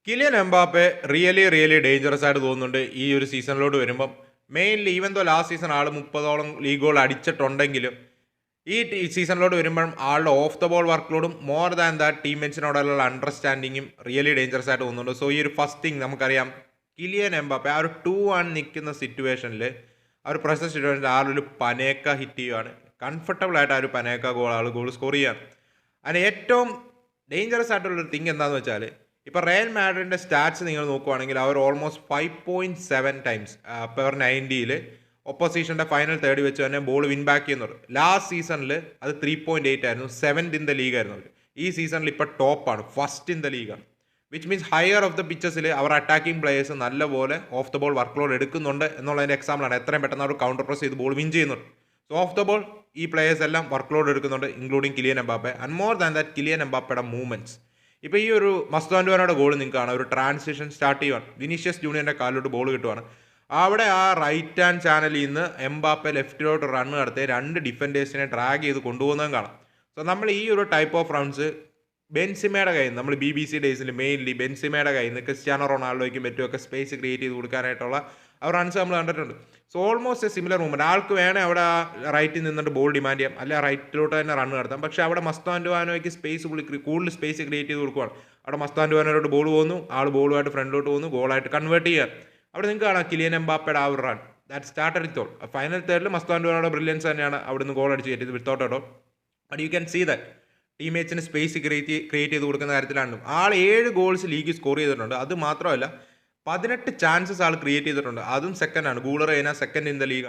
Kylian Mbappe really dangerous ആയിട്ട് തോന്നുന്നുണ്ട് ഈ ഒരു സീസണിലോട്ട് വരുമ്പം. Mainly even though last season ആൾ 30ഓളം ലീഗ് ഗോൾ അടിച്ചിട്ടുണ്ടെങ്കിലും ഈ സീസണിലോട്ട് വരുമ്പം ആളുടെ ഓഫ് ദ ബോൾ വർക്ക് ലോഡും മോർ ദാൻ ദാറ്റ് ടീംമേറ്റ്സിനോടുള്ള അണ്ടർസ്റ്റാൻഡിങ്ങും റിയലി ഡേഞ്ചറസ് ആയിട്ട് തോന്നുന്നുണ്ട്. സോ ഈ ഒരു ഫസ്റ്റ് തിങ് നമുക്കറിയാം, കിലിയൻ എംബാപ്പെ ആ ഒരു 2-1 നിൽക്കുന്ന സിറ്റുവേഷനിൽ ആ ഒരു പ്രഷർ സിറ്റുവേഷനിൽ ആളൊരു പനേക്ക ഹിറ്റ് ചെയ്യുകയാണ്. കംഫർട്ടബിൾ ആയിട്ട് ആ ഒരു പനേക്ക ഗോൾ സ്കോർ ചെയ്യുകയാണ്. അതിന് ഏറ്റവും ഡേഞ്ചറസ് ആയിട്ടുള്ളൊരു തിങ് എന്താണെന്ന് വെച്ചാൽ, ഇപ്പോൾ റയൽ മാഡ്രിഡിൻ്റെ സ്റ്റാറ്റ്സ് നിങ്ങൾ നോക്കുവാണെങ്കിൽ അവർ ഓൾമോസ്റ്റ് 5.7 ടൈംസ് പെർ 90യിൽ ഒപ്പോസിഷൻ്റെ ഫൈനൽ തേർഡ് വെച്ച് തന്നെ ബോൾ വിൻ ബാക്ക് ചെയ്യുന്നുണ്ട്. ലാസ്റ്റ് സീസണിൽ അത് 3.8 ആയിരുന്നു, 7th ഇൻ ദ ലീഗ് ആയിരുന്നു അവർ. ഈ സീസണിൽ ഇപ്പോൾ ടോപ്പാണ്, ഫസ്റ്റ് ഇൻ ദ ലീഗാണ്. Which means higher off the പിച്ചസിൽ അവർ അറ്റാക്കിംഗ് പ്ലേയേഴ്സ് നല്ലപോലെ off the ball work load എടുക്കുന്നുണ്ട് എന്നുള്ളതിൻ്റെ എക്സാമ്പിളാണ്. എത്രയും പെട്ടെന്ന് അവർ കൗണ്ടർ പ്രസ് ചെയ്ത് ബോൾ വിൻ ചെയ്യുന്നുണ്ട്. സോ ഓഫ് ദ ബോൾ ഈ പ്ലേയേഴ്സ് എല്ലാം വർക്ക് ലോഡ് എടുക്കുന്നുണ്ട്, including Kylian Mbappe. And more than that Kylian എംബാപ്പയുടെ മൂവ്മെൻറ്റ്സ്. ഇപ്പോൾ ഈ ഒരു മസ്താൻഡുവാനോടെ ഗോൾ നിങ്ങൾക്ക് കാണാം, ഒരു ട്രാൻസിഷൻ സ്റ്റാർട്ട് ചെയ്യുവാണ്, വിനീഷ്യസ് ജൂനിയറിൻ്റെ കാലിലോട്ട് ബോൾ കിട്ടുവാണ്. അവിടെ ആ റൈറ്റ് ഹാൻഡ് ചാനലിൽ നിന്ന് എംബാപ്പെ ലെഫ്റ്റിലോട്ട് റൺ നടത്തി 2 ഡിഫൻഡേഴ്സിനെ ഡ്രാഗ് ചെയ്ത് കൊണ്ടുപോകുന്നതും കാണാം. സോ നമ്മൾ ഈ ഒരു ടൈപ്പ് ഓഫ് റൺസ് ബെൻസിമയുടെ കയ്യിൽ നിന്ന്, നമ്മൾ BBC ഡേയ്സിൽ മെയിൻലി ബെൻസിമയുടെ കയ്യിൽ നിന്ന് ക്രിസ്ത്യാനോ റൊണാൾഡോയ്ക്കും മറ്റുമൊക്കെ സ്പേസ് ക്രിയേറ്റ് ചെയ്ത് കൊടുക്കാനായിട്ടുള്ള ആ റൺസ് നമ്മൾ കണ്ടിട്ടുണ്ട്. So almost A similar movement. ആൾക്ക് വേണേൽ അവിടെ ആ റൈറ്റിൽ നിന്നിട്ട് ബോൾ ഡിമാൻഡ് ചെയ്യാം, അല്ലെങ്കിൽ റൈറ്റിലോട്ട് തന്നെ റൺ നടത്താം. പക്ഷേ അവിടെ മസ്താൻഡുവാനോയ്ക്ക് കൂടുതൽ സ്പേസ് ക്രിയേറ്റ് ചെയ്ത് കൊടുക്കുകയാണ്. അവിടെ മസ്താൻഡുവാനോട്ട് ബോൾ പോകുന്നു, ആൾ ബോളുമായിട്ട് ഫ്രണ്ടിലോട്ട് പോകുന്നു, ഗോളായിട്ട് കൺവേർട്ട് ചെയ്യുക. അവിടെ നിങ്ങൾക്ക് കാണാം കിലിയൻ എംബാപ്പയുടെ ആ ഒരു run that started with all. Final തേർഡിൽ മസ്താൻഡുവാനോയുടെ ബ്രില്യൻസ് തന്നെയാണ് അവിടുന്ന് ഗോൾ അടിച്ച് കയറ്റിയത് without a doubt. But you can see that ടീമേറ്റ്സിന് സ്പേസ് ക്രിയേറ്റ് ചെയ്ത് കൊടുക്കുന്ന കാര്യത്തിലാണ് ആൾ 7 ഗോൾസ് ലീഗ് സ്കോർ ചെയ്തിട്ടുണ്ട്. അത് മാത്രമല്ല 18 ചാൻസസ് ആൾ ക്രിയേറ്റ് ചെയ്തിട്ടുണ്ട്, അതും സെക്കൻഡാണ്. ഗൂളർ കഴിഞ്ഞാൽ സെക്കൻഡ് ഇൻ ദ ലീഗ്.